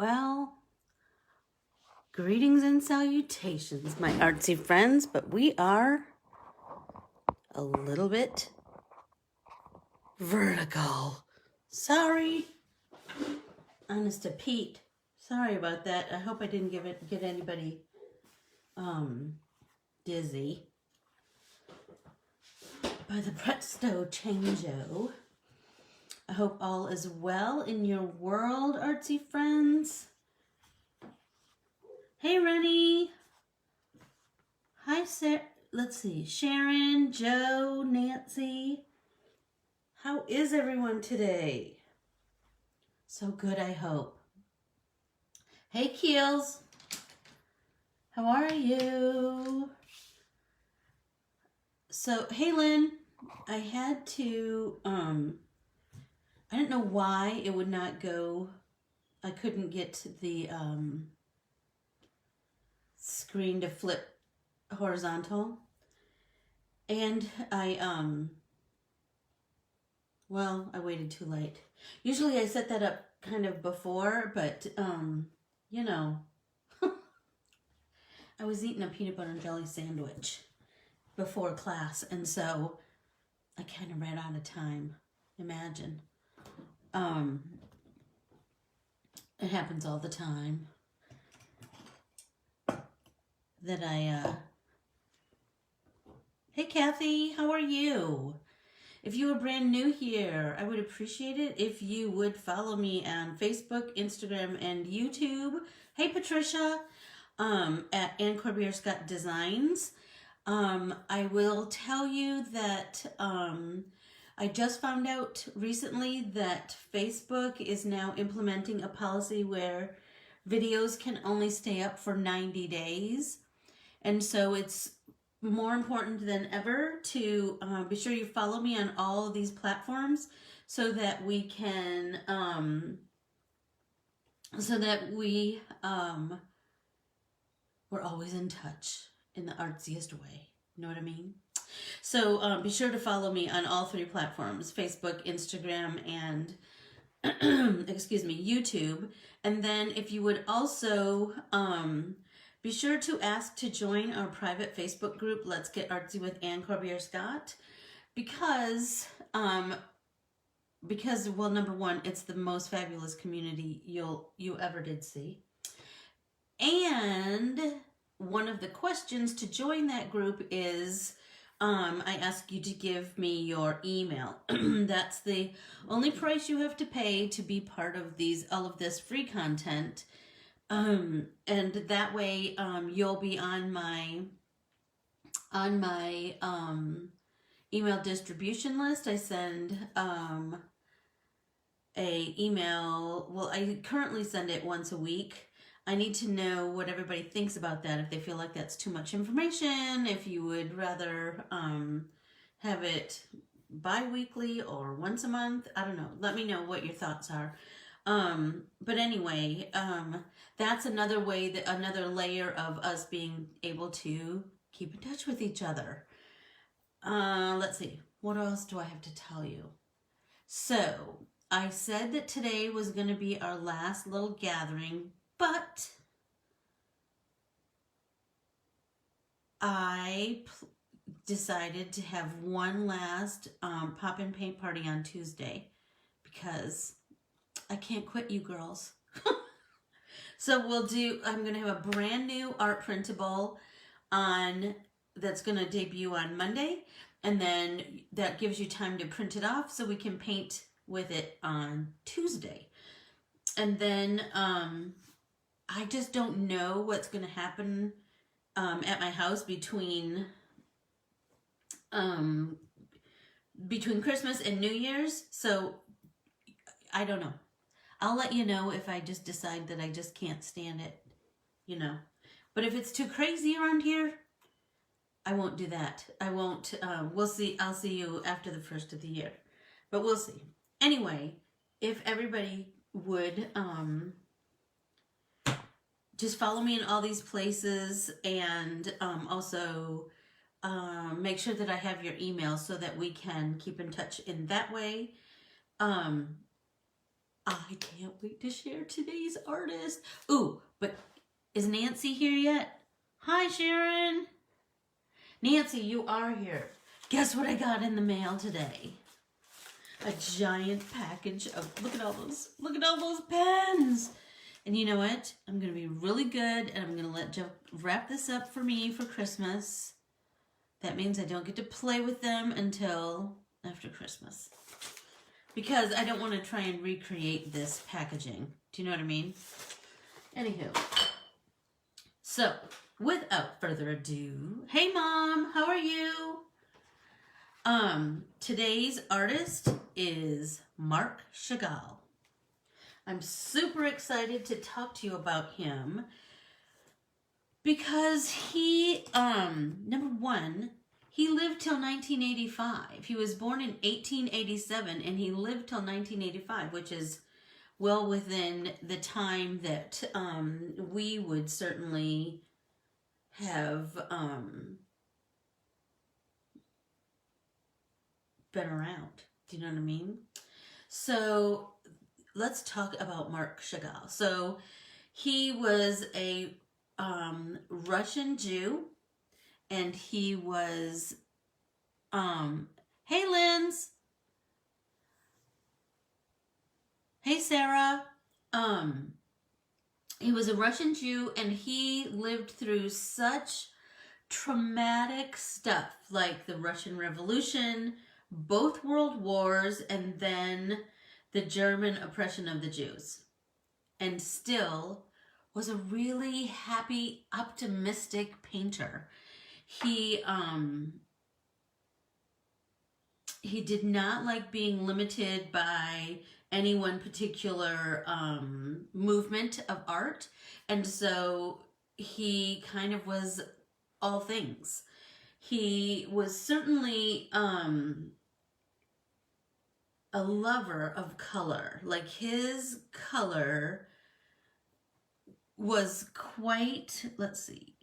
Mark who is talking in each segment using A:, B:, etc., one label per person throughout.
A: Well, greetings and salutations, my artsy friends, but we are a little bit vertical. Sorry, honest to Pete. Sorry about that. I hope I didn't get anybody dizzy by the presto changeo. I hope all is well in your world, artsy friends. Hey, Rennie. Hi, Sarah. Let's see. Sharon, Joe, Nancy. How is everyone today? So good, I hope. Hey, Keels. How are you? So, hey, Lynn. I had to, I don't know why it would not go. I couldn't get the screen to flip horizontal. And well, I waited too late. Usually I set that up kind of before, but, you know, I was eating a peanut butter and jelly sandwich before class, and so I kind of ran out of time. Imagine. It happens all the time that Hey, Kathy, how are you? If you are brand new here, I would appreciate it if you would follow me on Facebook, Instagram, and YouTube. Hey, Patricia, at Corbiere-Scott Designs. I will tell you that I just found out recently that Facebook is now implementing a policy where videos can only stay up for 90 days. And so it's more important than ever to be sure you follow me on all of these platforms so that we can, we're always in touch in the artsiest way. You know what I mean? So be sure to follow me on all three platforms, Facebook, Instagram, and excuse me, YouTube. And then if you would also be sure to ask to join our private Facebook group, Let's Get Artsy with Anne Corbiere-Scott, because, well, number one, it's the most fabulous community you ever did see. And one of the questions to join that group is, I ask you to give me your email. That's the only price you have to pay to be part of all of this free content. And that way, you'll be on my email distribution list. I send, a email. Well, I currently send it once a week. I need to know what everybody thinks about that. If they feel like that's too much information, if you would rather, have it bi-weekly or once a month. I don't know. Let me know what your thoughts are. But anyway, that's another way, another layer of us being able to keep in touch with each other. Let's see. What else do I have to tell you? So I said that today was going to be our last little gathering, but I decided to have one last pop and paint party on Tuesday because I can't quit you girls. So I'm going to have a brand new art printable that's going to debut on Monday. And then that gives you time to print it off so we can paint with it on Tuesday. And then I just don't know what's going to happen at my house between Christmas and New Year's. So I don't know. I'll let you know if I just decide that I just can't stand it, you know. But if it's too crazy around here, I won't do that. I won't, we'll see. I'll see you after the first of the year. But we'll see. Anyway, if everybody would just follow me in all these places, and also make sure that I have your email so that we can keep in touch in that way. I can't wait to share today's artist. Ooh, but is Nancy here yet? Hi, Sharon. Nancy, you are here. Guess what I got in the mail today? A giant package of, look at all those pens. And you know what? I'm going to be really good, and I'm going to let Joe wrap this up for me for Christmas. That means I don't get to play with them until after Christmas. Because I don't want to try and recreate this packaging. Do you know what I mean? Anywho. So, without further ado, hey Mom, how are you? Today's artist is Marc Chagall. I'm super excited to talk to you about him because he, number one, he lived till 1985. He was born in 1887 and he lived till 1985, which is well within the time that we would certainly have been around. Do you know what I mean? So let's talk about Marc Chagall. So he was a Russian Jew, and he was hey Linz, hey Sarah. He was a Russian Jew, and he lived through such traumatic stuff like the Russian Revolution, both world wars, and then the German oppression of the Jews, and still was a really happy, optimistic painter. He did not like being limited by any one particular movement of art, and so he kind of was all things. He was certainly a lover of color. Like, his color was quite, let's see,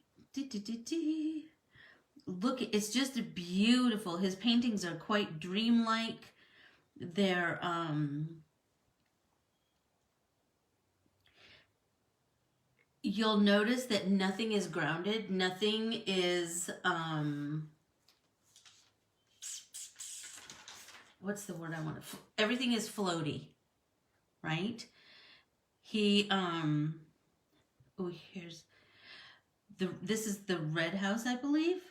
A: look, it's just beautiful. His paintings are quite dreamlike. They're you'll notice that nothing is grounded, nothing is what's the word I want to, everything is floaty, right? He oh, here's this is the red house, I believe.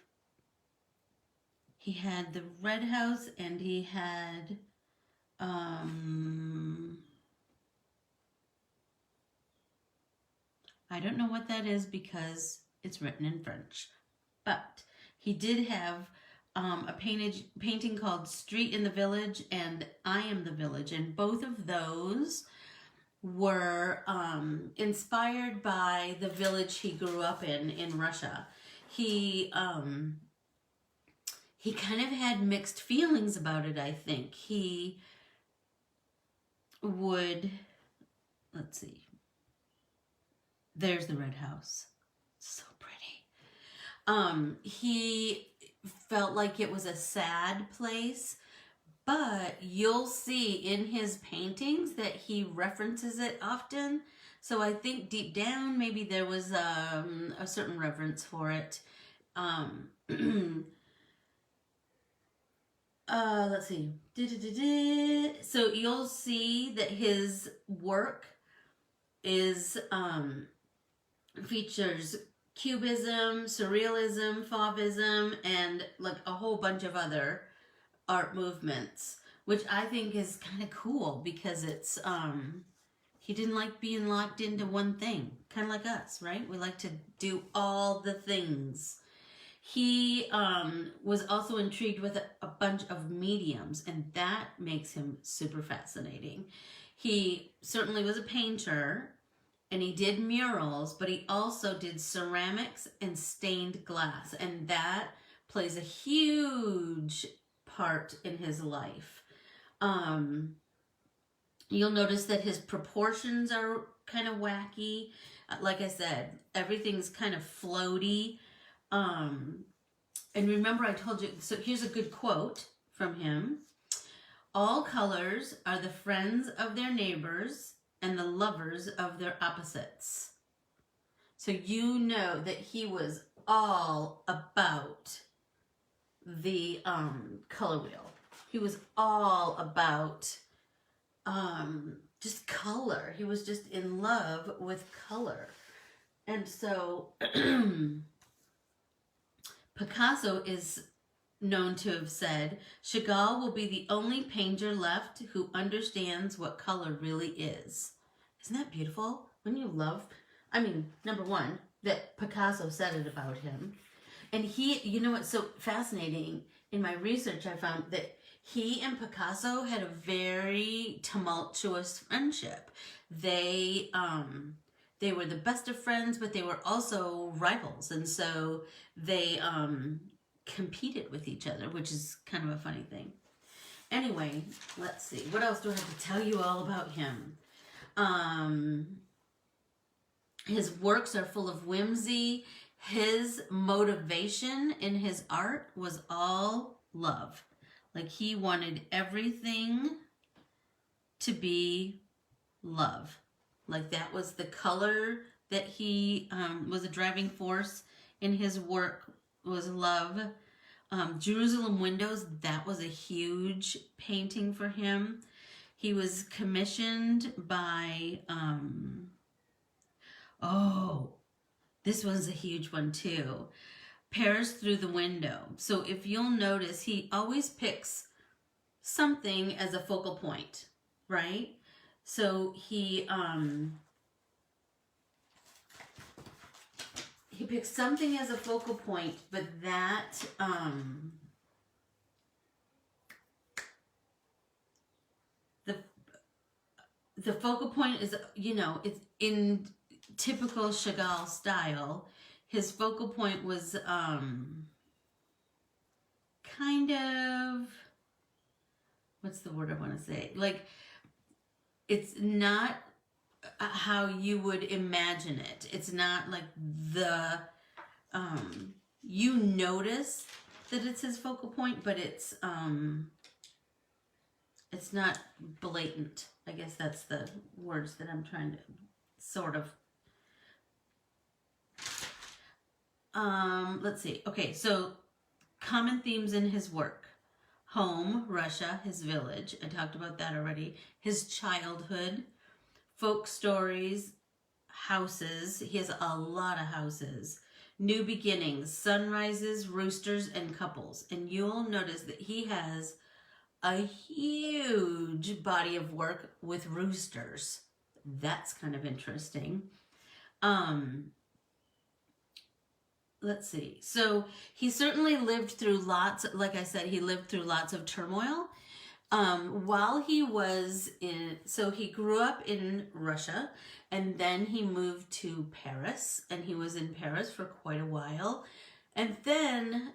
A: He had the red house, and he had I don't know what that is because it's written in French, but he did have a painting called Street in the Village and I Am the Village, and both of those were inspired by the village he grew up in Russia. He kind of had mixed feelings about it, I think. He would, let's see, there's the red house. So pretty. He felt like it was a sad place, but you'll see in his paintings that he references it often. So I think deep down, maybe there was a certain reverence for it. Let's see. So you'll see that his work is features Cubism, Surrealism, Fauvism, and like a whole bunch of other art movements, which I think is kind of cool because it's he didn't like being locked into one thing, kind of like us, right? We like to do all the things. He was also intrigued with a bunch of mediums, and that makes him super fascinating. He certainly was a painter, and he did murals, but he also did ceramics and stained glass, and that plays a huge part in his life. You'll notice that his proportions are kind of wacky. Like I said, everything's kind of floaty. And remember I told you, so here's a good quote from him. All colors are the friends of their neighbors and the lovers of their opposites. So you know that he was all about the color wheel. He was all about just color. He was just in love with color. And so Picasso is known to have said, Chagall will be the only painter left who understands what color really is. Isn't that beautiful? When you love, I mean, number one, that Picasso said it about him. And he, you know what's so fascinating? In my research, I found that he and Picasso had a very tumultuous friendship. They were the best of friends, but they were also rivals. And so they competed with each other, which is kind of a funny thing. Anyway, let's see. What else do I have to tell you all about him? His works are full of whimsy. His motivation in his art was all love. Like, he wanted everything to be love. Like, that was the color that he was a driving force in his work, was love. Jerusalem Windows, that was a huge painting for him. He was commissioned by, this one's a huge one too. Paris Through the Window. So if you'll notice, he always picks something as a focal point, right? So he picks something as a focal point, but that the focal point is, you know, it's in typical Chagall style. His focal point was kind of, what's the word I want to say? Like, it's not how you would imagine it. It's not like the, you notice that it's his focal point, but it's not blatant. I guess that's the words that I'm trying to sort of. Let's see. Okay, so common themes in his work. Home, Russia, his village. I talked about that already. His childhood, folk stories, houses. He has a lot of houses. New beginnings, sunrises, roosters, and couples. And you'll notice that he has a huge body of work with roosters. That's kind of interesting. Let's see. So he certainly lived through lots, like I said, he lived through lots of turmoil. While he was in, so he grew up in Russia, and then he moved to Paris, and he was in Paris for quite a while. And then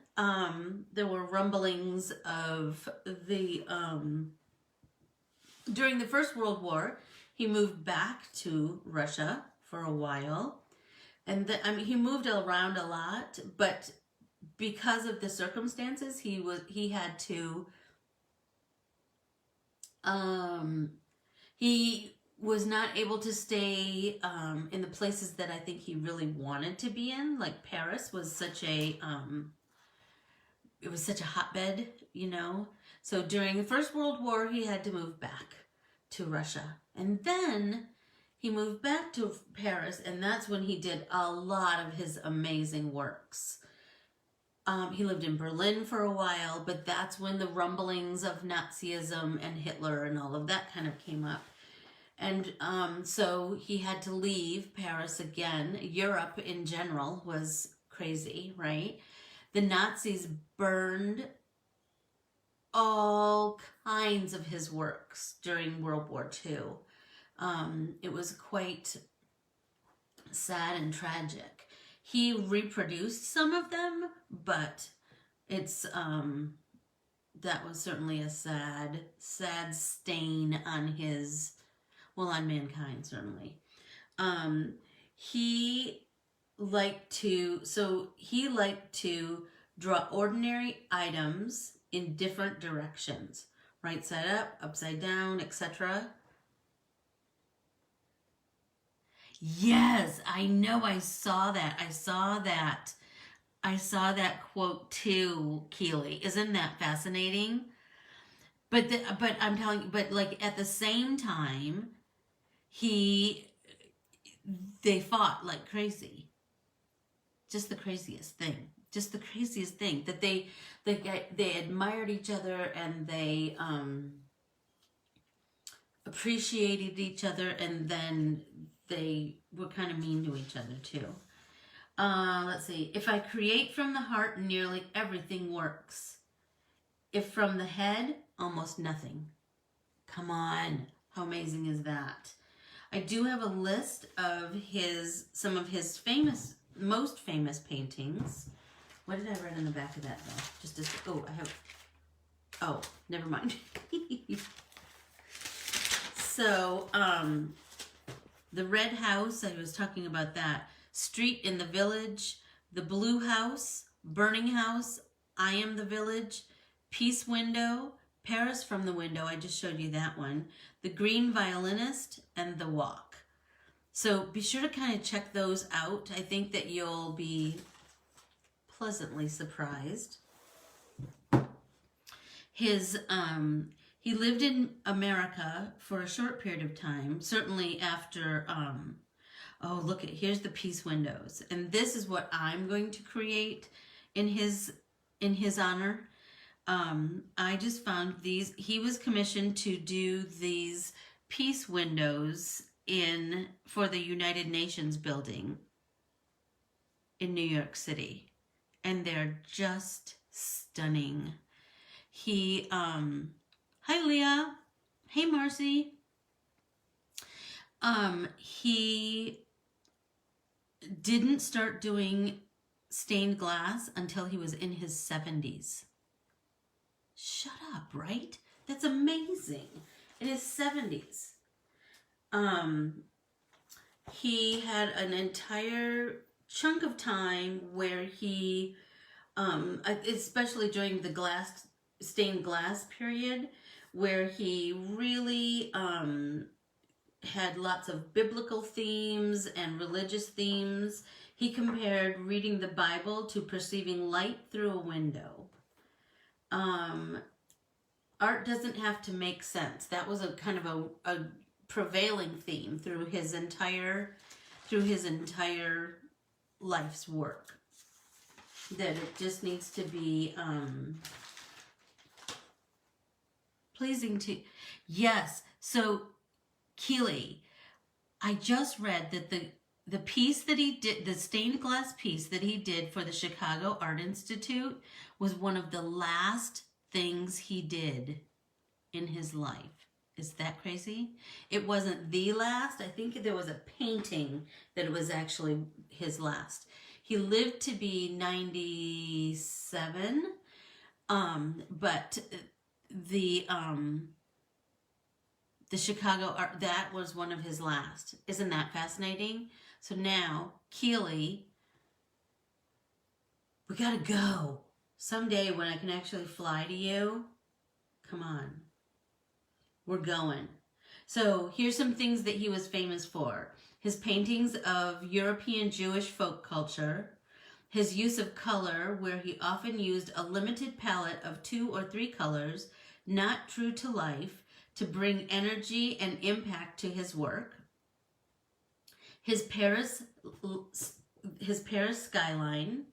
A: there were rumblings of the, during the First World War, he moved back to Russia for a while. And he moved around a lot, but because of the circumstances, he had to, he was not able to stay in the places that I think he really wanted to be in. Like, Paris was such a, it was such a hotbed, you know. So during the First World War, he had to move back to Russia. And then he moved back to Paris, and that's when he did a lot of his amazing works. He lived in Berlin for a while, but that's when the rumblings of Nazism and Hitler and all of that kind of came up. And so he had to leave Paris again. Europe in general was crazy, right? The Nazis burned all kinds of his works during World War II. It was quite sad and tragic. He reproduced some of them, but it's that was certainly a sad stain on his, well, on mankind, certainly. He liked to draw ordinary items in different directions. right side up, upside down, etc. Yes, I know. I saw that. I saw that quote too, Keely. Isn't that fascinating? But I'm telling you, but like at the same time, he they fought like crazy. Just the craziest thing. Just the craziest thing that they admired each other, and they appreciated each other, and then they were kind of mean to each other too. Let's see. If I create from the heart, nearly everything works. If from the head, almost nothing. Come on. How amazing is that? I do have a list of some of his most famous paintings. What did I write on the back of that though? Never mind. So, the red house, I was talking about that. Street in the village, the blue house, burning house, I am the village, peace window, Paris from the window, I just showed you that one, the green violinist, and the walk. So be sure to kind of check those out. I think that you'll be pleasantly surprised. He lived in America for a short period of time, certainly after, here's the peace windows. And this is what I'm going to create in his honor. I just found these. He was commissioned to do these peace windows for the United Nations building in New York City. And they're just stunning. Hi Leah. Hey Marcy. He didn't start doing stained glass until he was in his 70s. Shut up, right? That's amazing. In his 70s. He had an entire chunk of time where he, especially during the stained glass period, where he really had lots of biblical themes and religious themes. He compared reading the Bible to perceiving light through a window. Art doesn't have to make sense. That was a kind of a prevailing theme through his entire life's work. That it just needs to be pleasing to. Yes. So Keely, I just read that the piece that he did, the stained glass piece that he did for the Chicago Art Institute, was one of the last things he did in his life. Is that crazy? It wasn't the last. I think there was a painting that was actually his last. He lived to be 97, but the Chicago Art, that was one of his last. Isn't that fascinating? So now, Keely, we gotta go. Someday when I can actually fly to you, come on. We're going. So here's some things that he was famous for. His paintings of European Jewish folk culture, his use of color, where he often used a limited palette of 2 or 3 colors, not true to life, to bring energy and impact to his work. His Paris skyline,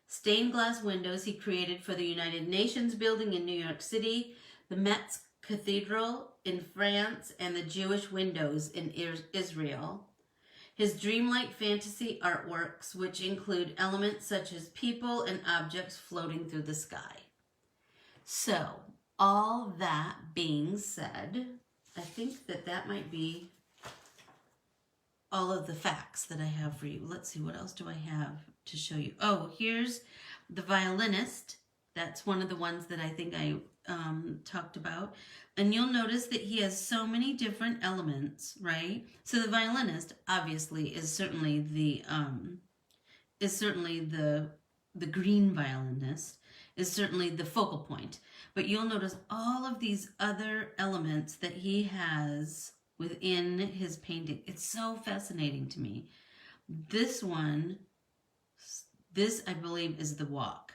A: stained glass windows he created for the United Nations building in New York City, the Metz Cathedral in France, and the Jewish windows in Israel. His dreamlike fantasy artworks, which include elements such as people and objects floating through the sky. So, all that being said, I think that might be all of the facts that I have for you. Let's see, what else do I have to show you? Oh, here's the violinist. That's one of the ones that I think I talked about. And you'll notice that he has so many different elements, right? So the violinist, obviously, is certainly the green violinist. is certainly the focal point. But you'll notice all of these other elements that he has within his painting. It's so fascinating to me. This one, this I believe is the walk.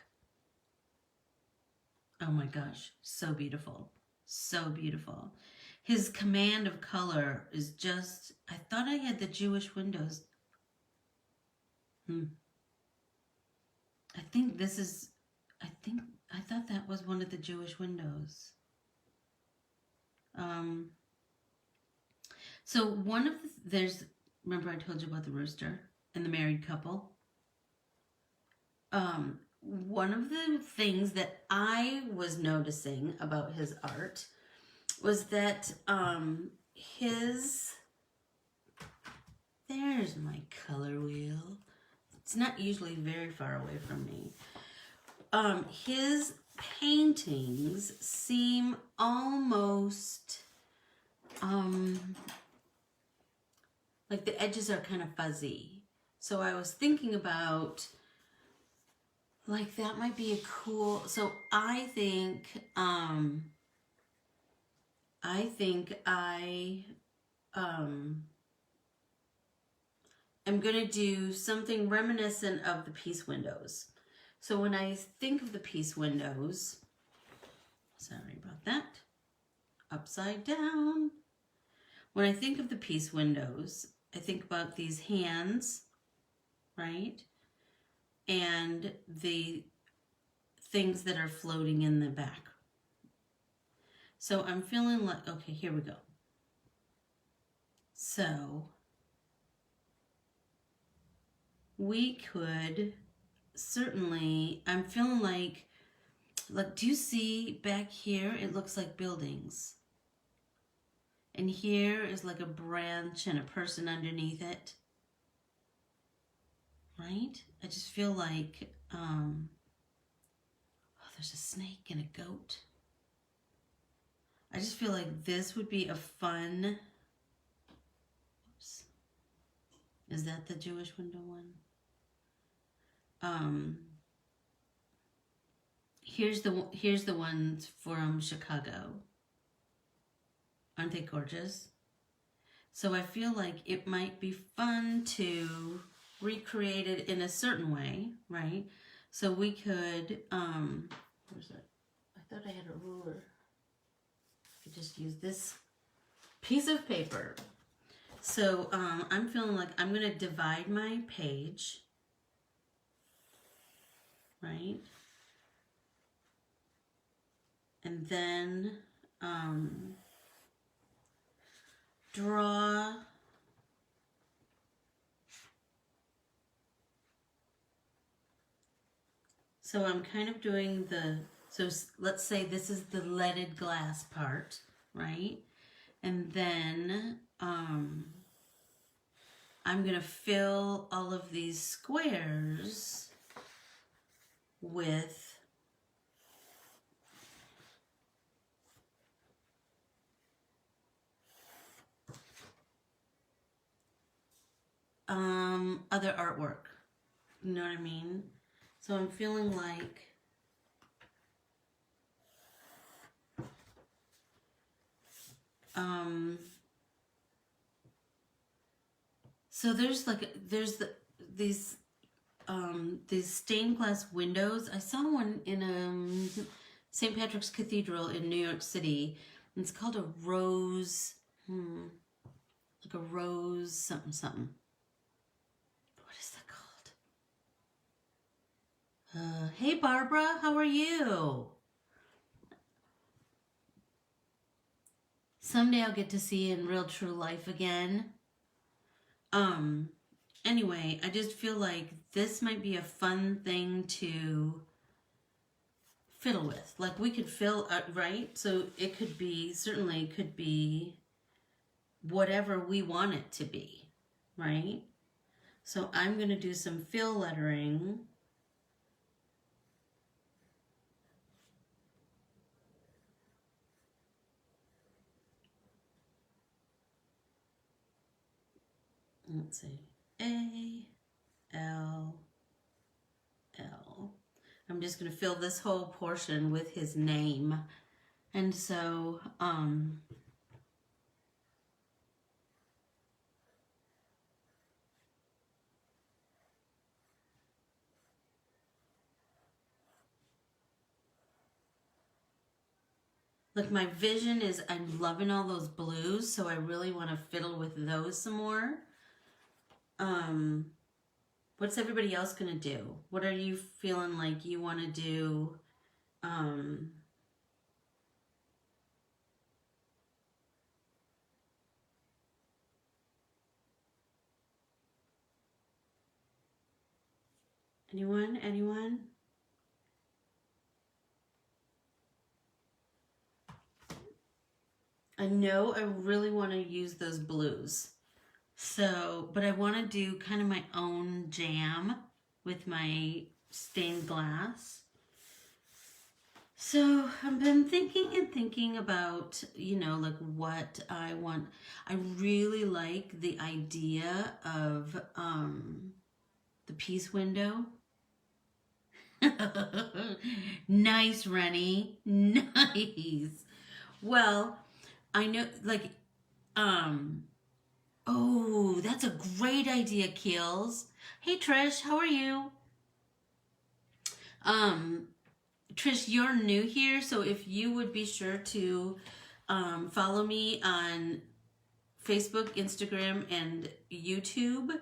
A: Oh my gosh, so beautiful. So beautiful. His command of color is just, I thought I had the Jewish windows. I think this is, I thought that was one of the Jewish windows. So one of the, remember I told you about the rooster and the married couple? One of the things that I was noticing about his art was that there's my color wheel. It's not usually very far away from me. His paintings seem almost like the edges are kind of fuzzy. So I was thinking about, like, that might be a cool, so I think I'm gonna do something reminiscent of the piece windows. So when I think of the piece windows, sorry about that, upside down. When I think of the piece windows, I think about these hands, right? And the things that are floating in the back. So I'm feeling like, okay, here we go. So we could certainly, I'm feeling like, do you see back here? It looks like buildings. And here is like a branch and a person underneath it. Right? I just feel like, oh, there's a snake and a goat. I just feel like this would be a fun, oops, is that the Jewish window one? Here's the ones from Chicago. Aren't they gorgeous? So I feel like it might be fun to recreate it in a certain way, right? So we could, where's that? I thought I had a ruler. I could just use this piece of paper. So I'm feeling like I'm gonna divide my page, right? And then draw so I'm kind of doing so let's say this is the leaded glass part, right? And then I'm gonna fill all of these squares with other artwork. You know what I mean? So I'm feeling like so there's these stained glass windows. I saw one in St. Patrick's Cathedral in New York City. And it's called a rose, like a rose something something. What is that called? Hey Barbara, how are you? Someday I'll get to see you in real true life again. Anyway, I just feel like this might be a fun thing to fiddle with. Like we could fill, right? So it could be, certainly could be whatever we want it to be, right? So I'm going to do some fill lettering. Let's see, A, L, L. I'm just going to fill this whole portion with his name. And so, look, my vision is I'm loving all those blues, so I really want to fiddle with those some more. What's everybody else going to do? What are you feeling like you want to do? Anyone? Anyone? I know I really want to use those blues. So, but I want to do kind of my own jam with my stained glass. So I've been thinking and thinking about, you know, like what I want. I really like the idea of the piece window. Nice, Rennie. Nice. Well, I know, like, oh, that's a great idea, Keels. Hey, Trish, how are you? Trish, you're new here, so if you would be sure to follow me on Facebook, Instagram, and YouTube,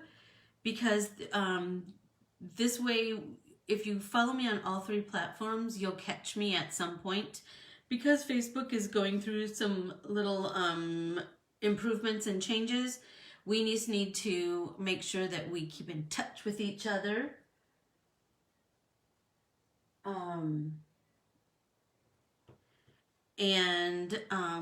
A: because this way, if you follow me on all 3 platforms, you'll catch me at some point. Because Facebook is going through some little improvements and changes, we just need to make sure that we keep in touch with each other.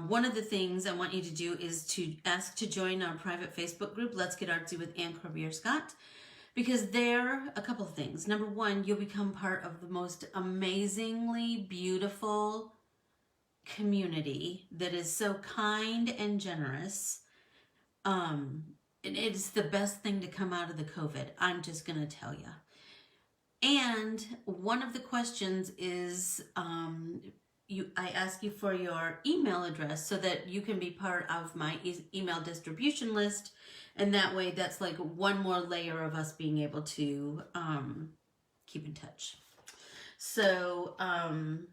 A: One of the things I want you to do is to ask to join our private Facebook group, Let's Get Artsy with Corbiere-Scott, because there, a couple of things. Number one, you'll become part of the most amazingly beautiful community that is so kind and generous. And it's the best thing to come out of the COVID. I'm just going to tell you. And one of the questions is, I ask you for your email address so that you can be part of my email distribution list. And that way, that's like one more layer of us being able to keep in touch. So, I'm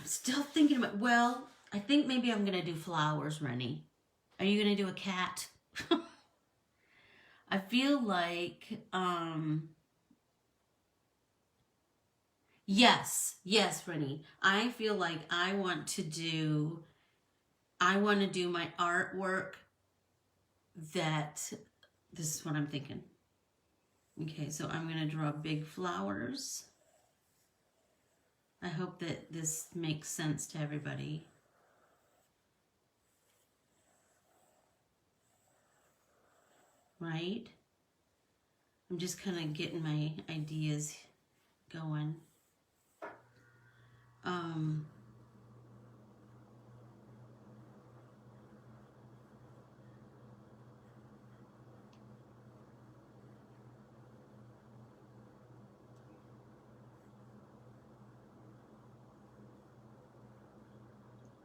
A: still thinking about, well, I think maybe I'm going to do flowers, Rennie. Are you going to do a cat? I feel like, yes, Rennie. I feel like I want to do my artwork that, this is what I'm thinking. Okay, so I'm going to draw big flowers. I hope that this makes sense to everybody. Right? I'm just kind of getting my ideas going.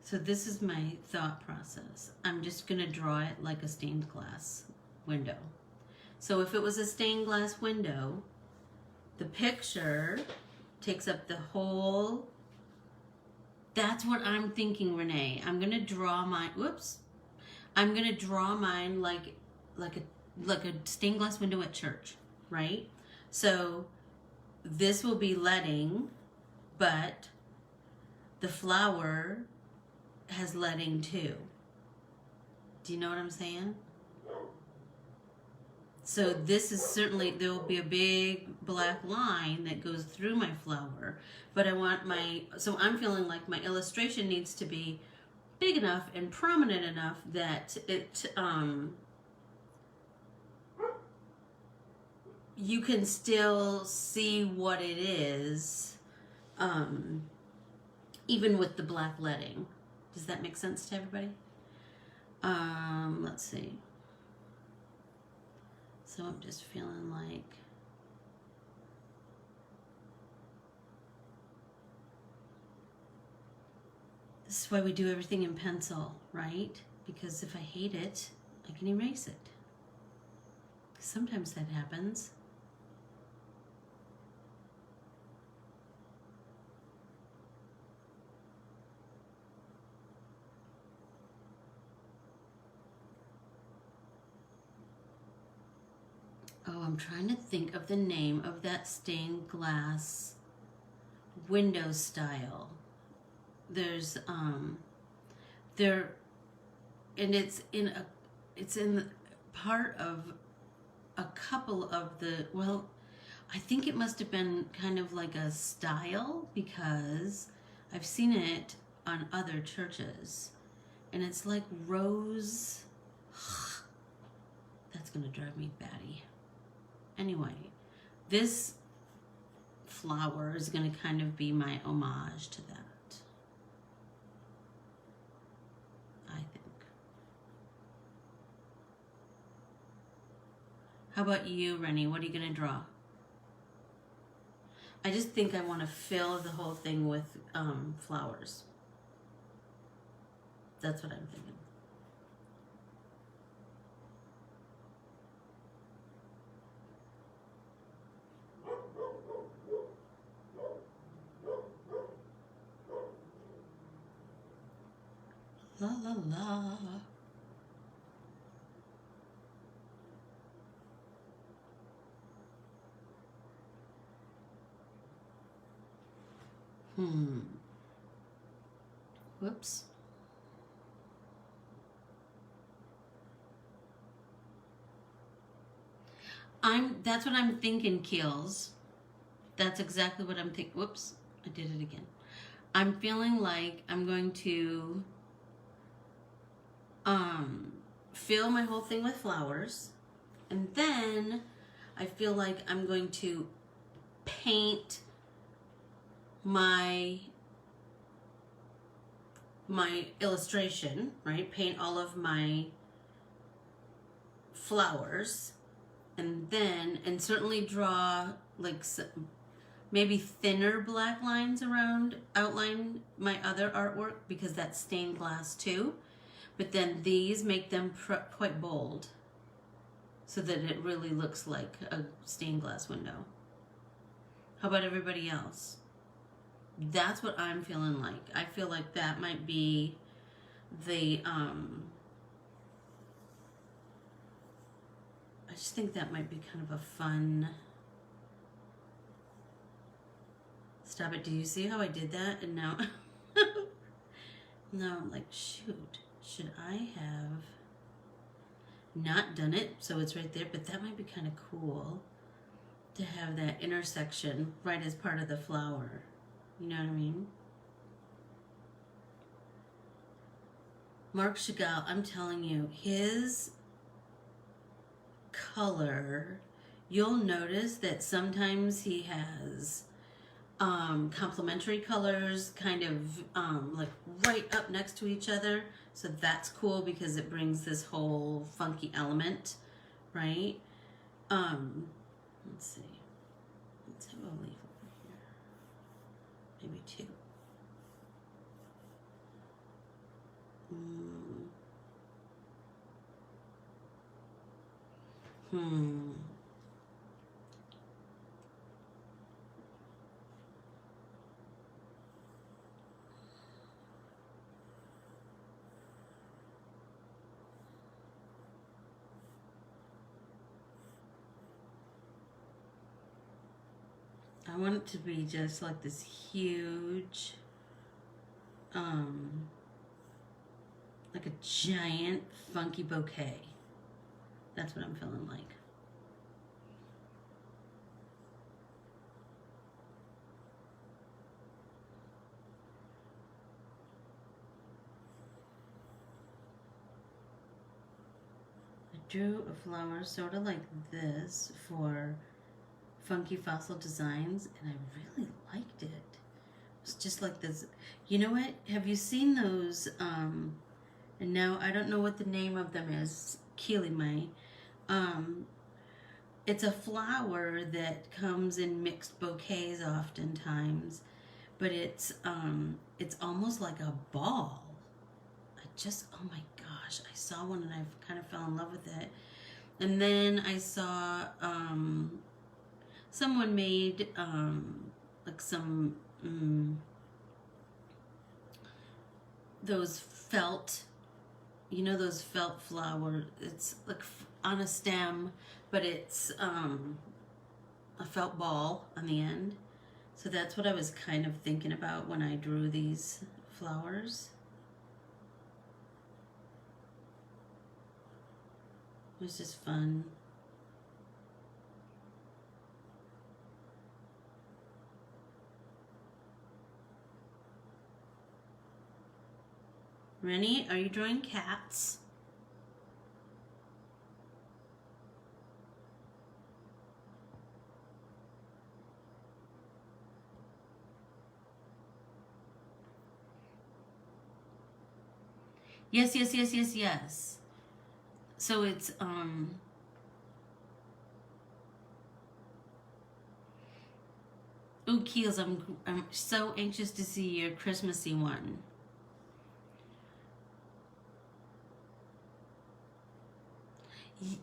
A: So this is my thought process. I'm just going to draw it like a stained glass window. So if it was a stained glass window, the picture takes up the whole. That's what I'm thinking, Renee. I'm going to draw mine. Whoops. I'm going to draw mine like a stained glass window at church, right? So this will be leading, but the flower has leading too. Do you know what I'm saying? So this is certainly, there will be a big black line that goes through my flower, but I want so I'm feeling like my illustration needs to be big enough and prominent enough that it, you can still see what it is, even with the black leading. Does that make sense to everybody? Let's see. So I'm just feeling like this is why we do everything in pencil, right? Because if I hate it, I can erase it. Sometimes that happens. Oh, I'm trying to think of the name of that stained glass window style. There's there, and it's in the part of a couple of the, well, I think it must have been kind of like a style because I've seen it on other churches, and it's like rose. That's gonna drive me batty. Anyway, this flower is going to kind of be my homage to that, I think. How about you, Rennie? What are you going to draw? I just think I want to fill the whole thing with flowers. That's what I'm thinking. La la la. Whoops. That's what I'm thinking, Keels. That's exactly what I'm thinking. Whoops, I did it again. I'm feeling like I'm going to fill my whole thing with flowers, and then I feel like I'm going to paint my illustration, right? Paint all of my flowers, and certainly draw like maybe thinner black lines around, outline my other artwork because that's stained glass too. But then these make them quite bold so that it really looks like a stained glass window. How about everybody else? That's what I'm feeling like. I feel like that might be the, I just think that might be kind of a fun, stop it, do you see how I did that? And now, now I'm like, shoot. Should I have not done it so it's right there? But that might be kind of cool to have that intersection right as part of the flower. You know what I mean? Marc Chagall, I'm telling you, his color, you'll notice that sometimes he has complementary colors kind of like right up next to each other. So that's cool because it brings this whole funky element, right? Let's see. Let's have a leaf over here. Maybe two. I want it to be just like this huge, like a giant funky bouquet. That's what I'm feeling like. I drew a flower sort of like this for Funky Fossil Designs, and I really liked it. It's just like this. You know what? Have you seen those? And now I don't know what the name of them is. Keely May. it's a flower that comes in mixed bouquets oftentimes, but it's almost like a ball. Oh my gosh, I saw one and I kind of fell in love with it. And then I saw someone made like some those felt, those felt flowers. It's like on a stem, but it's a felt ball on the end. So that's what I was kind of thinking about when I drew these flowers. It was just fun. Rennie, are you drawing cats? Yes, yes, yes, yes, yes. So it's ooh, Keels, I'm so anxious to see your Christmassy one.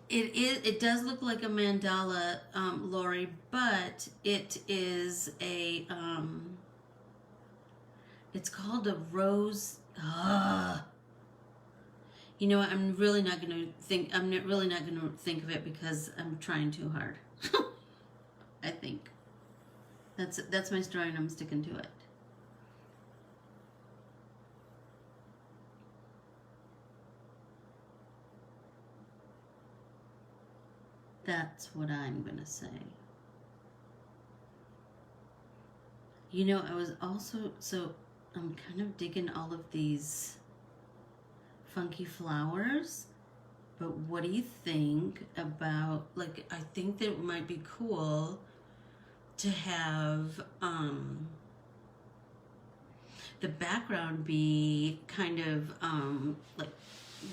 A: It does look like a mandala, Lori, but it is a it's called a rose. You know what? I'm really not going to think. I'm really not going to think of it because I'm trying too hard. I think that's my story, and I'm sticking to it. That's what I'm going to say. You know, I was also, so I'm kind of digging all of these funky flowers, but what do you think about, like, I think that it might be cool to have the background be kind of like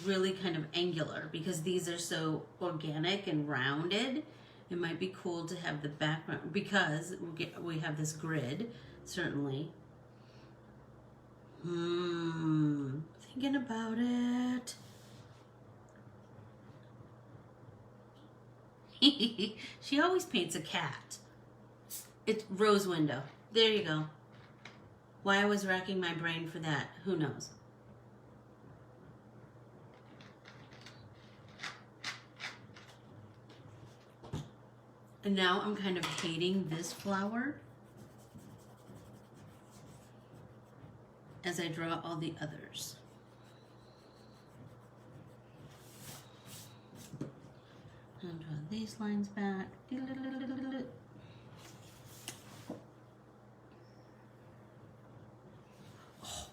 A: really kind of angular, because these are so organic and rounded. It might be cool to have the background, because we have this grid, certainly. Thinking about it. She always paints a cat. It's rose window. There you go. Why I was racking my brain for that, who knows? And now I'm kind of hating this flower as I draw all the others. I'll draw these lines back. Oh,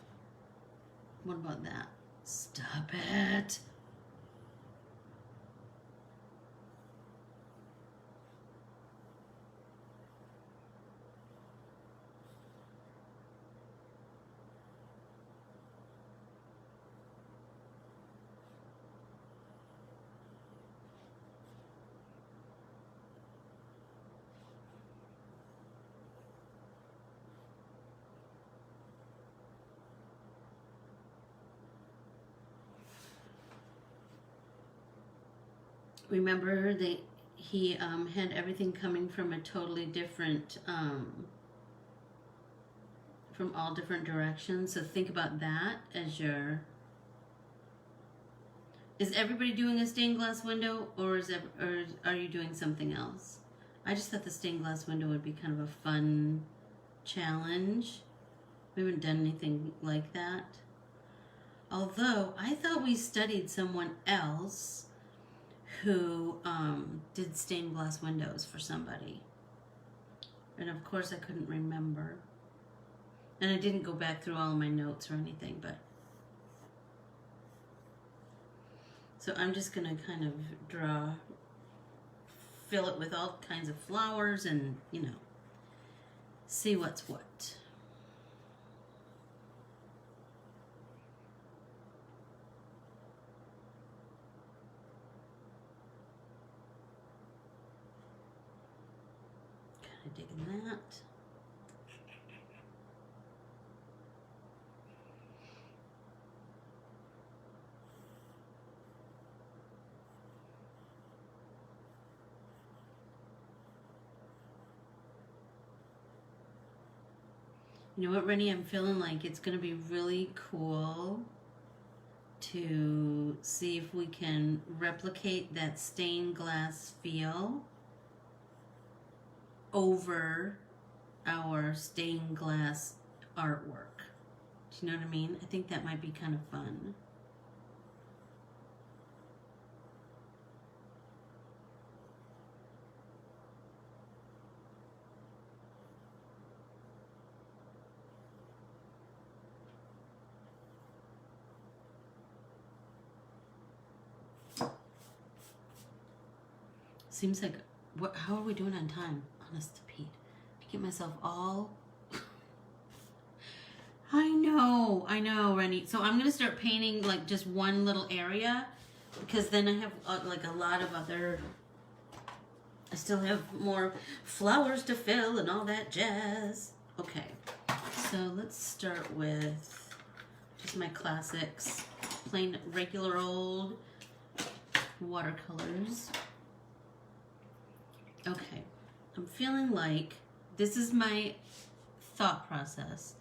A: what about that? Stop it. Remember that he had everything coming from a totally different, from all different directions. So think about that as your. Is everybody doing a stained glass window, or are you doing something else? I just thought the stained glass window would be kind of a fun challenge. We haven't done anything like that. Although I thought we studied someone else who did stained glass windows for somebody. And of course I couldn't remember. And I didn't go back through all of my notes or anything, but. So I'm just going to kind of fill it with all kinds of flowers and, see what's what. Really digging that. You know what, Rennie? I'm feeling like it's going to be really cool to see if we can replicate that stained glass feel over our stained glass artwork. Do you know what I mean? I think that might be kind of fun. Seems like, how are we doing on time? Honest to Pete. I get myself all... I know, Rennie. So I'm going to start painting like just one little area because then I have like a lot of other... I still have more flowers to fill and all that jazz. Okay, so let's start with just my classics. Plain, regular old watercolors. Okay, I'm feeling like this is my thought process.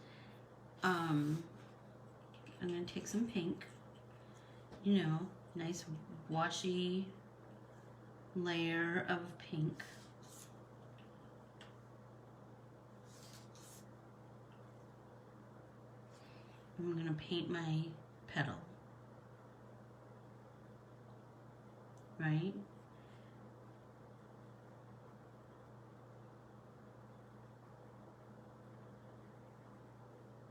A: I'm going to take some pink, you know, nice washy layer of pink. I'm going to paint my petal, right?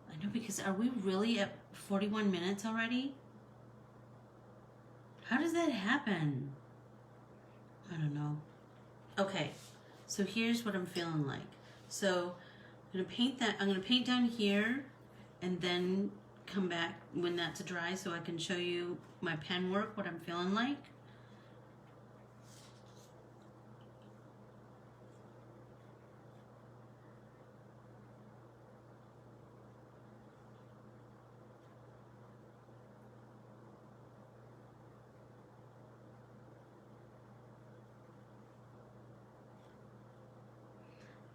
A: I know, because are we really at 41 minutes already? How does that happen? I don't know. Okay, so here's what I'm feeling like. So I'm gonna paint that. I'm gonna paint down here and then come back when that's dry so I can show you my pen work, what I'm feeling like.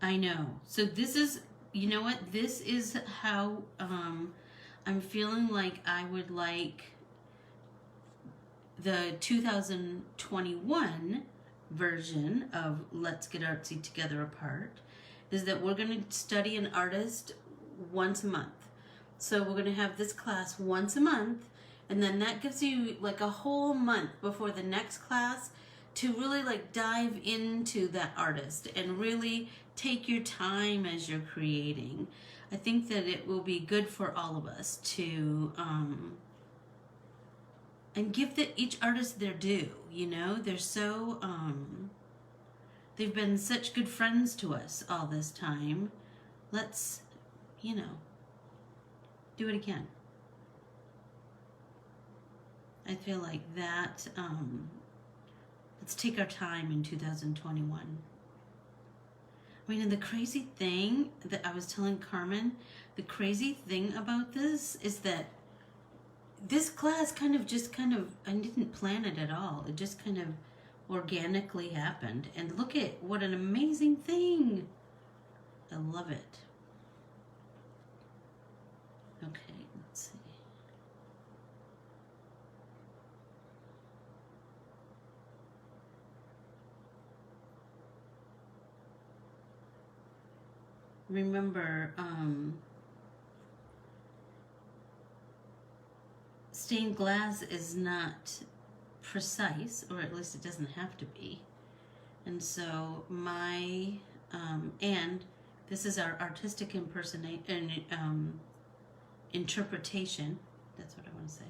A: I know. So this is, you know what? This is how I'm feeling like I would like the 2021 version of Let's Get Artsy Together Apart, is that we're going to study an artist once a month. So we're going to have this class once a month, and then that gives you like a whole month before the next class to really like dive into that artist and really take your time as you're creating. I think that it will be good for all of us to and give each artist their due. You know, they're so they've been such good friends to us all this time. Let's, you know, do it again. I feel like that let's take our time in 2021. I mean, and the crazy thing that I was telling Carmen, the crazy thing about this is that this class kind of, I didn't plan it at all. It just kind of organically happened. And look at what an amazing thing. I love it. Okay, let's see. Remember, stained glass is not precise, or at least it doesn't have to be. And so my, and this is our artistic interpretation, that's what I want to say,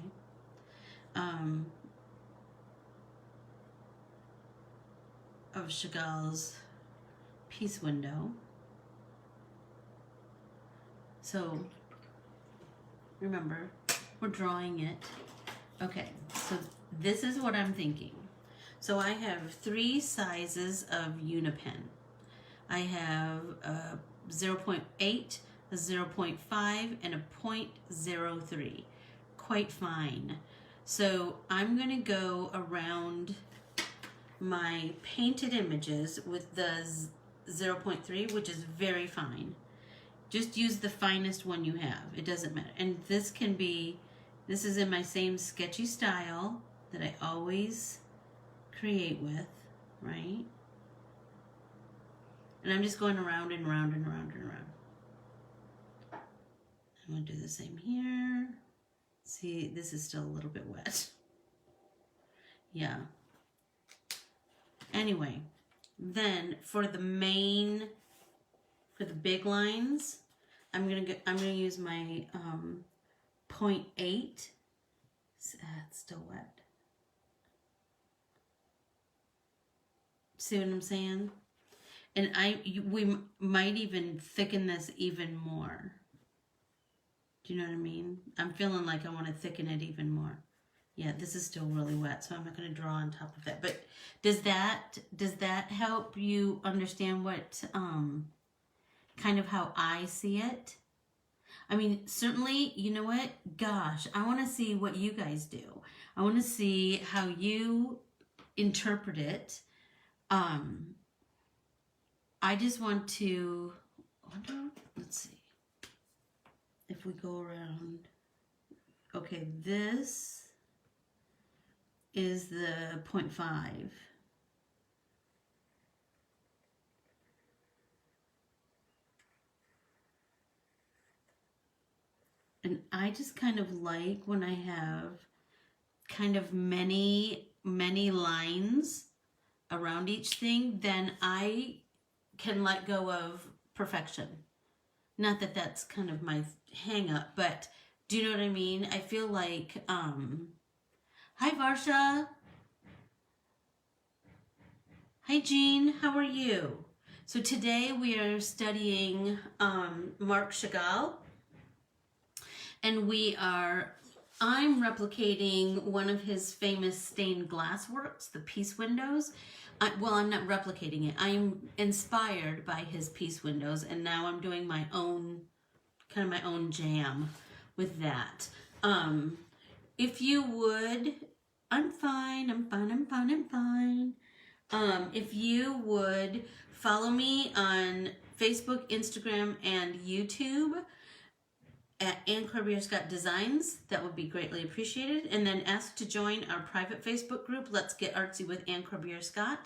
A: of Chagall's Peace Window. So, remember, we're drawing it. Okay, so this is what I'm thinking. So I have 3 sizes of Unipen. I have a 0.8, a 0.5, and a 0.03. Quite fine. So I'm going to go around my painted images with the 0.3, which is very fine. Just use the finest one you have. It doesn't matter. And this is in my same sketchy style that I always create with, right? And I'm just going around and around and around and around. I'm going to do the same here. See, this is still a little bit wet. Yeah. Anyway, then for the big lines, I'm gonna use my 0.8. It's still wet. See what I'm saying? And we might even thicken this even more. Do you know what I mean? I'm feeling like I want to thicken it even more. Yeah, this is still really wet, so I'm not going to draw on top of it. But does that help you understand what kind of how I see it? I mean, certainly, you know what? Gosh, I want to see what you guys do. I want to see how you interpret it. I just want to, let's see, if we go around, okay, this is the 0.5. And I just kind of like when I have kind of many lines around each thing, then I can let go of perfection. Not that that's kind of my hang up, but do you know what I mean? I feel like, hi Varsha. Hi Jean, how are you? So today we are studying Marc Chagall, and I'm replicating one of his famous stained glass works, the Peace Windows. Well, I'm not replicating it. I'm inspired by his Peace Windows, and now I'm doing my own, kind of my own jam with that. If you would, I'm fine. If you would follow me on Facebook, Instagram, and YouTube at Corbiere-Scott Designs, that would be greatly appreciated. And then ask to join our private Facebook group, Let's Get Artsy with Corbiere-Scott.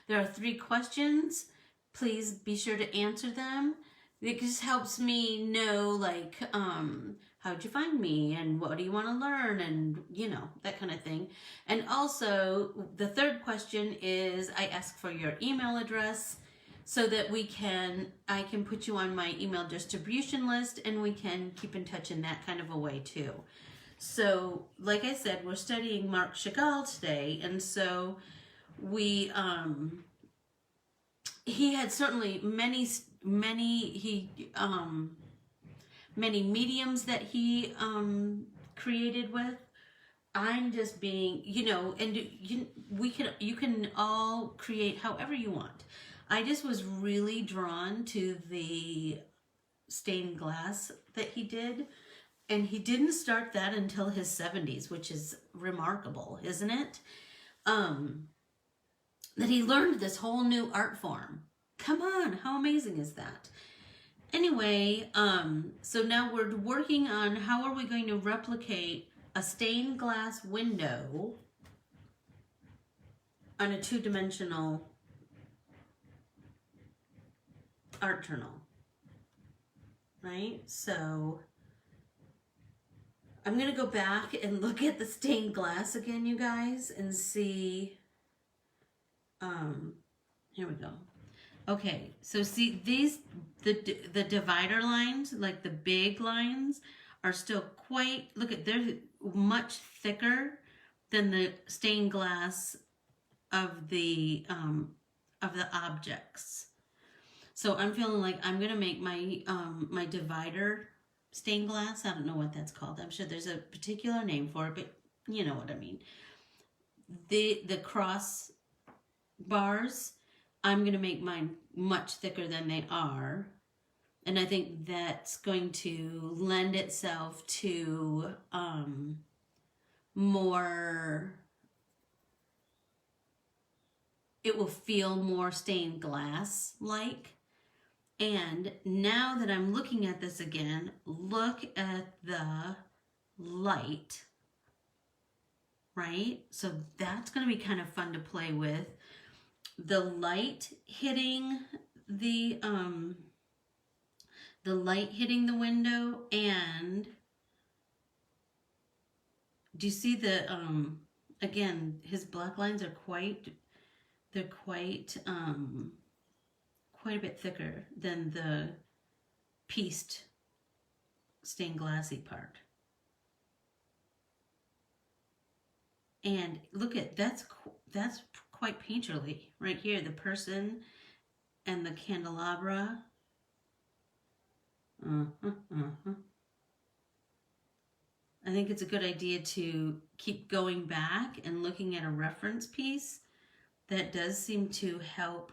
A: There are 3 questions. Please be sure to answer them. It just helps me know, like, how'd you find me, and what do you want to learn, and, you know, that kind of thing. And also, the 3rd question is I ask for your email address, so that I can put you on my email distribution list, and we can keep in touch in that kind of a way too. So, like I said, we're studying Marc Chagall today, and so he had certainly many mediums that he created with. I'm just being, you know, and you can all create however you want. I just was really drawn to the stained glass that he did, and he didn't start that until his 70s, which is remarkable, isn't it? That he learned this whole new art form. Come on, how amazing is that? Anyway, so now we're working on how are we going to replicate a stained glass window on a 2-dimensional art journal, right? So I'm going to go back and look at the stained glass again, you guys, and see, here we go. Okay, so see the divider lines, like the big lines, are still quite, look at, they're much thicker than the stained glass of the objects. So I'm feeling like I'm gonna make my my divider stained glass. I don't know what that's called. I'm sure there's a particular name for it, but you know what I mean. The cross bars, I'm going to make mine much thicker than they are. And I think that's going to lend itself to more, it will feel more stained glass like. And now that I'm looking at this again, look at the light, right? So that's going to be kind of fun to play with. The light hitting the window, and do you see the again, his black lines are quite a bit thicker than the pieced stained glassy part. And look at, that's quite painterly right here, the person and the candelabra. I think it's a good idea to keep going back and looking at a reference piece. That does seem to help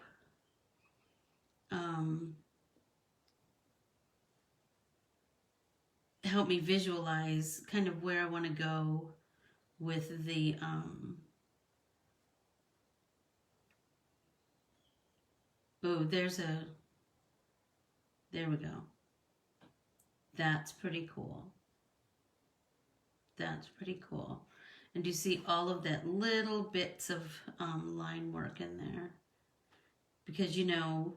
A: help me visualize kind of where I want to go with the there we go. That's pretty cool. That's pretty cool. And do you see all of that little bits of line work in there? Because you know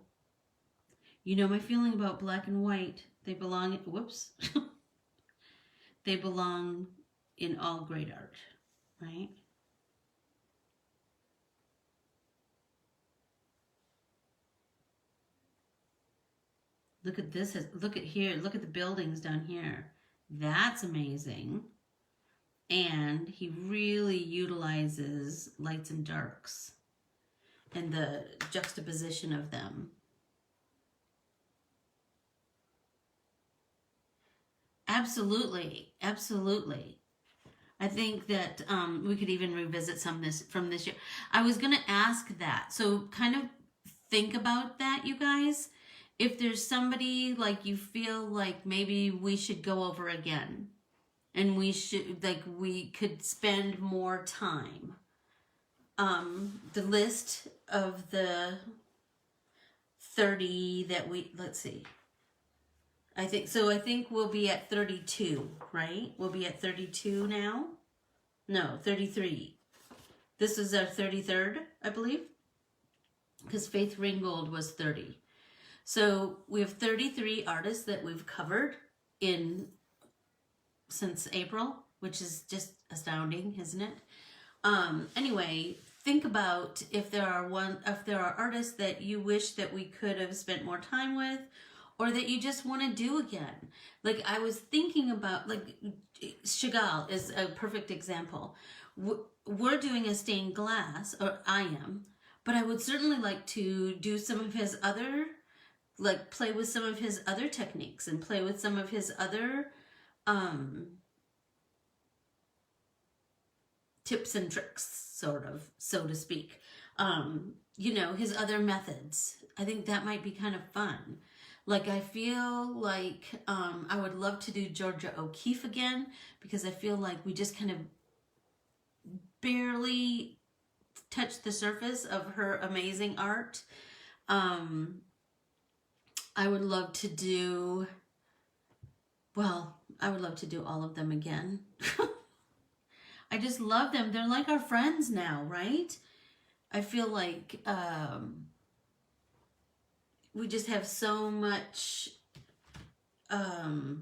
A: my feeling about black and white. They belong, whoops. They belong in all great art, right? Look at this, look at here, look at the buildings down here. That's amazing. And he really utilizes lights and darks and the juxtaposition of them. Absolutely, absolutely. I think that we could even revisit some from this year. I was going to ask that. So kind of think about that, you guys. If there's somebody like you feel like maybe we should go over again, and we could spend more time. The list of the 30 that let's see. I think we'll be at 32, right? We'll be at 32 now. No, 33. This is our 33rd, I believe, because Faith Ringgold was 30. So we have 33 artists that we've covered since April, which is just astounding, isn't it? Anyway, think about if there are artists that you wish that we could have spent more time with, or that you just want to do again. Like I was thinking about, like Chagall is a perfect example. We're doing a stained glass, or I am, but I would certainly like to do some of his other, like play with some of his other techniques and play with some of his other tips and tricks, sort of, so to speak. His other methods. I think that might be kind of fun. Like I feel like I would love to do Georgia O'Keeffe again, because I feel like we just kind of barely touched the surface of her amazing art. I would love to do all of them again. I just love them. They're like our friends now, right? I feel like we just have so much to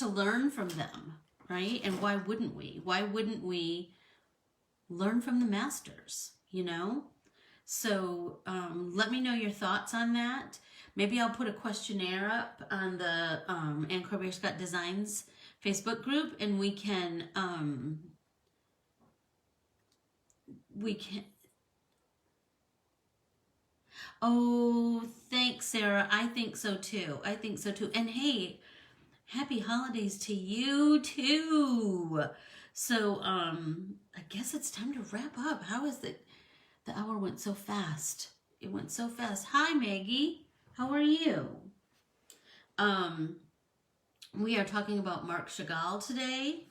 A: learn from them, right? And why wouldn't we? Why wouldn't we learn from the masters, So let me know your thoughts on that. Maybe I'll put a questionnaire up on the Anne Corbiere-Scott Designs Facebook group, and we can Oh, thanks, Sarah. I think so too. And hey, happy holidays to you too. So I guess it's time to wrap up. How is it? The hour went so fast. It went so fast. Hi, Maggie. How are you? We are talking about Marc Chagall today.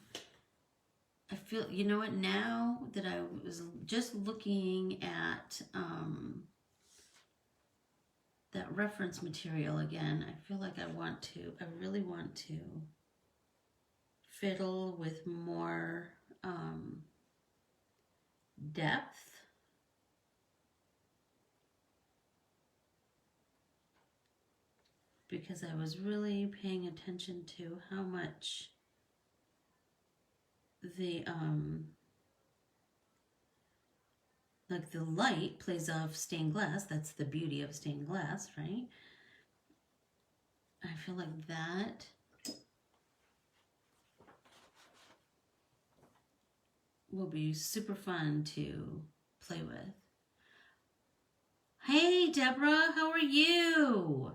A: I feel, you know what, now that I was just looking at that reference material again, I feel like I really want to fiddle with more depth. Because I was really paying attention to how much the like the light plays off stained glass. That's the beauty of stained glass, right? I feel like that will be super fun to play with. Hey, Deborah, how are you?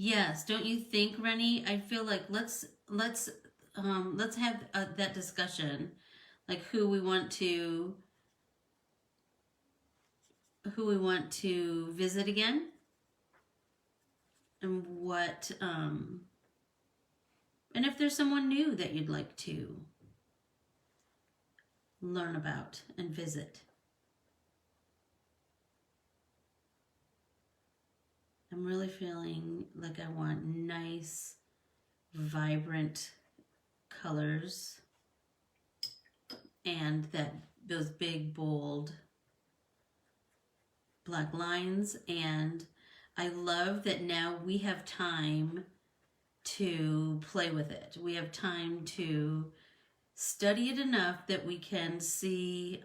A: Yes, don't you think, Rennie? I feel like let's have that discussion, like who we want to visit again, and what and if there's someone new that you'd like to learn about and visit. I'm really feeling like I want nice, vibrant colors and those big, bold black lines. And I love that now we have time to play with it. We have time to study it enough that we can see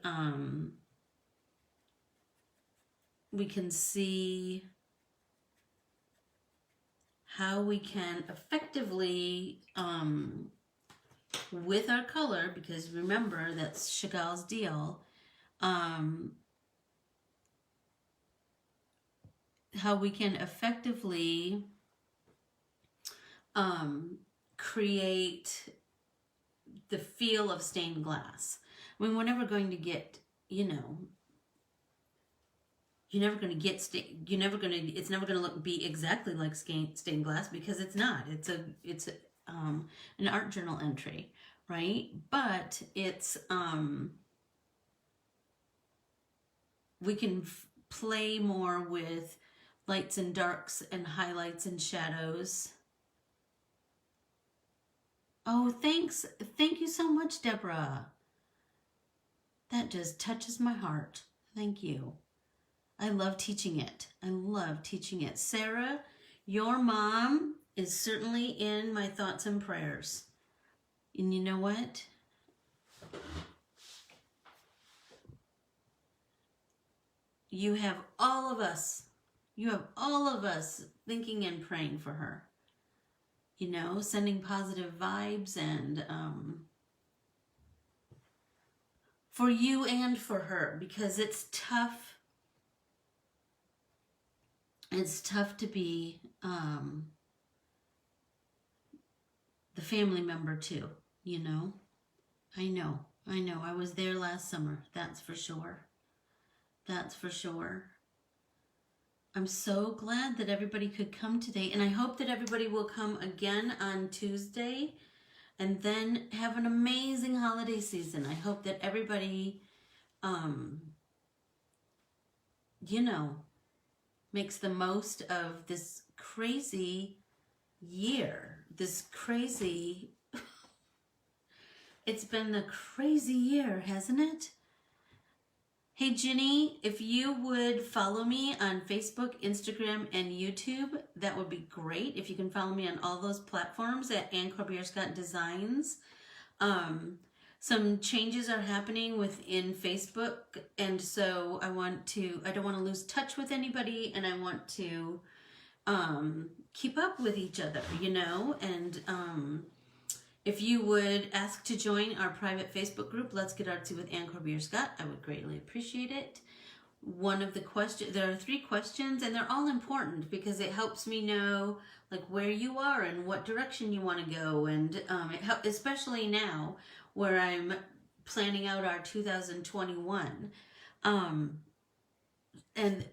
A: how we can effectively, with our color, because remember, that's Chagall's deal, how we can effectively create the feel of stained glass. I mean, we're never going to get, you're never going to get it's never going to be exactly like stained glass, because it's not. It's an art journal entry, right? But it's we can play more with lights and darks and highlights and shadows. Oh, thanks. Thank you so much, Deborah. That just touches my heart. Thank you. I love teaching it. I love teaching it. Sarah, your mom is certainly in my thoughts and prayers. And you know what? You have all of us. You have all of us thinking and praying for her. Sending positive vibes and for you and for her, because it's tough. It's tough to be the family member too, I know. I was there last summer. That's for sure. I'm so glad that everybody could come today, and I hope that everybody will come again on Tuesday, and then have an amazing holiday season. I hope that everybody, makes the most of this crazy year. It's been a crazy year, hasn't it? Hey, Ginny, if you would follow me on Facebook, Instagram, and YouTube, that would be great. If you can follow me on all those platforms at Corbiere-Scott Designs. Some changes are happening within Facebook, and so I don't want to lose touch with anybody, and I want to keep up with each other, and if you would ask to join our private Facebook group, Let's Get Artsy with Corbiere-Scott, I would greatly appreciate it. one of the questions, there are 3 questions, and they're all important because it helps me know like where you are and what direction you want to go. And especially now where I'm planning out our 2021. And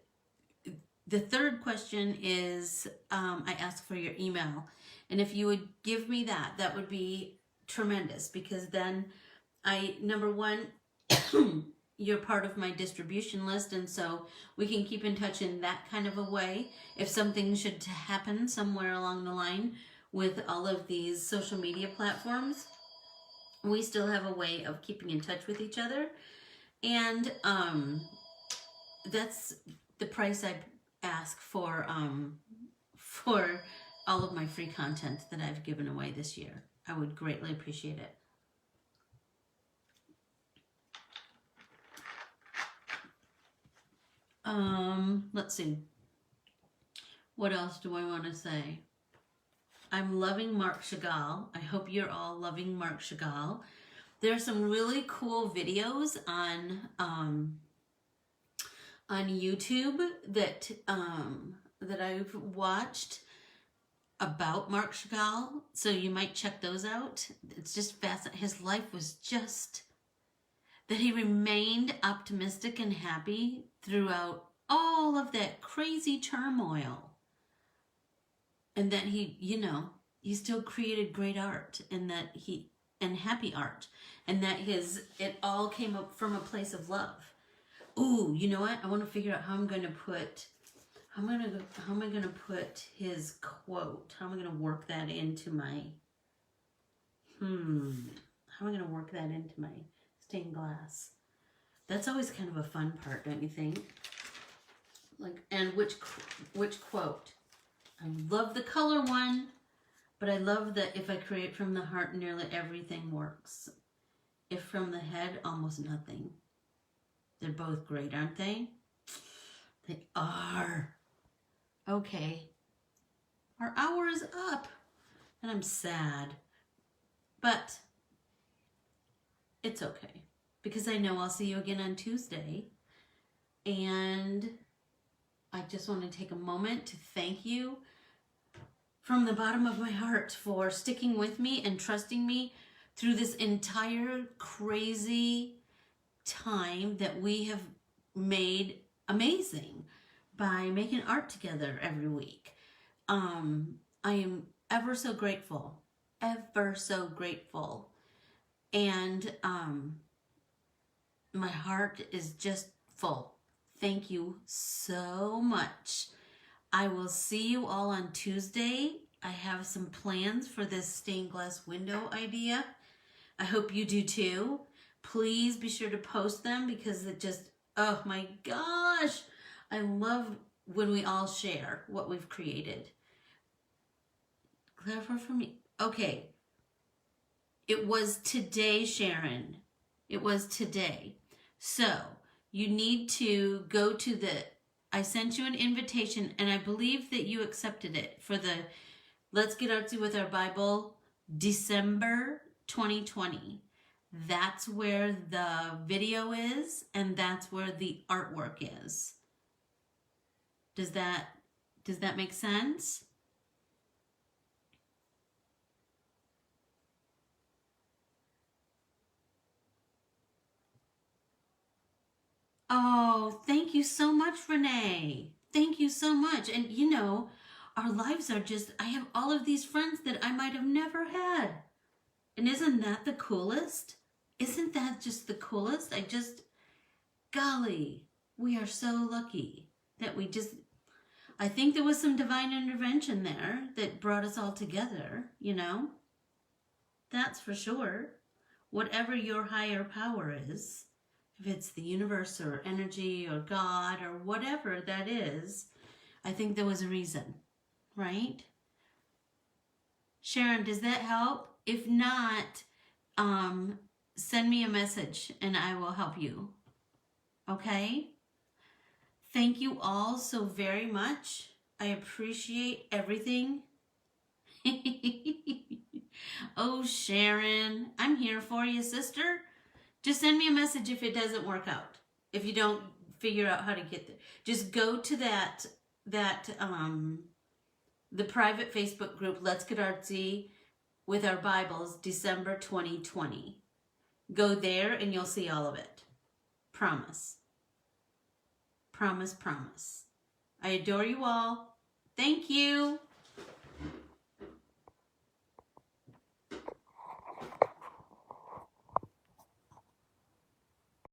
A: the 3rd question is, I ask for your email. And if you would give me that, that would be tremendous, because then number 1, you're part of my distribution list, and so we can keep in touch in that kind of a way. If something should happen somewhere along the line with all of these social media platforms, we still have a way of keeping in touch with each other. And that's the price I ask for all of my free content that I've given away this year. I would greatly appreciate it. Let's see. What else do I want to say? I'm loving Marc Chagall. I hope you're all loving Marc Chagall. There are some really cool videos on YouTube that I've watched about Marc Chagall, so you might check those out. It's just fascinating. His life was just that he remained optimistic and happy throughout all of that crazy turmoil. And that he still created great art, and happy art, and that it all came up from a place of love. Ooh, you know what? I want to figure out how am I going to put his quote? How am I going to work that into my stained glass? That's always kind of a fun part, don't you think? Like, and which quote? I love the color one, but I love that if I create from the heart, nearly everything works. If from the head, almost nothing. They're both great, aren't they? They are. Okay. Our hour is up, and I'm sad. But it's okay, because I know I'll see you again on Tuesday. And I just want to take a moment to thank you from the bottom of my heart for sticking with me and trusting me through this entire crazy time that we have made amazing by making art together every week. I am ever so grateful, and my heart is just full. Thank you so much. I will see you all on Tuesday. I have some plans for this stained glass window idea. I hope you do too. Please be sure to post them, because it just, oh my gosh, I love when we all share what we've created. Clever for me. Okay. It was today, Sharon. It was today. So you need to go to I sent you an invitation, and I believe that you accepted it for the Let's Get Artsy with Our Bible, December 2020. That's where the video is, and that's where the artwork is. Does that make sense? Oh, thank you so much, Renee. Thank you so much. And our lives are just, I have all of these friends that I might have never had. And isn't that the coolest? Isn't that just the coolest? Golly, we are so lucky that I think there was some divine intervention there that brought us all together, That's for sure. Whatever your higher power is, if it's the universe or energy or God or whatever that is, I think there was a reason, right? Sharon, does that help? If not, send me a message and I will help you. Okay? Thank you all so very much. I appreciate everything. Oh, Sharon, I'm here for you, sister. Just send me a message if it doesn't work out. If you don't figure out how to get there. Just go to the private Facebook group, Let's Get Artsy with Our Bibles, December 2020. Go there and you'll see all of it. Promise. Promise, promise. I adore you all. Thank you.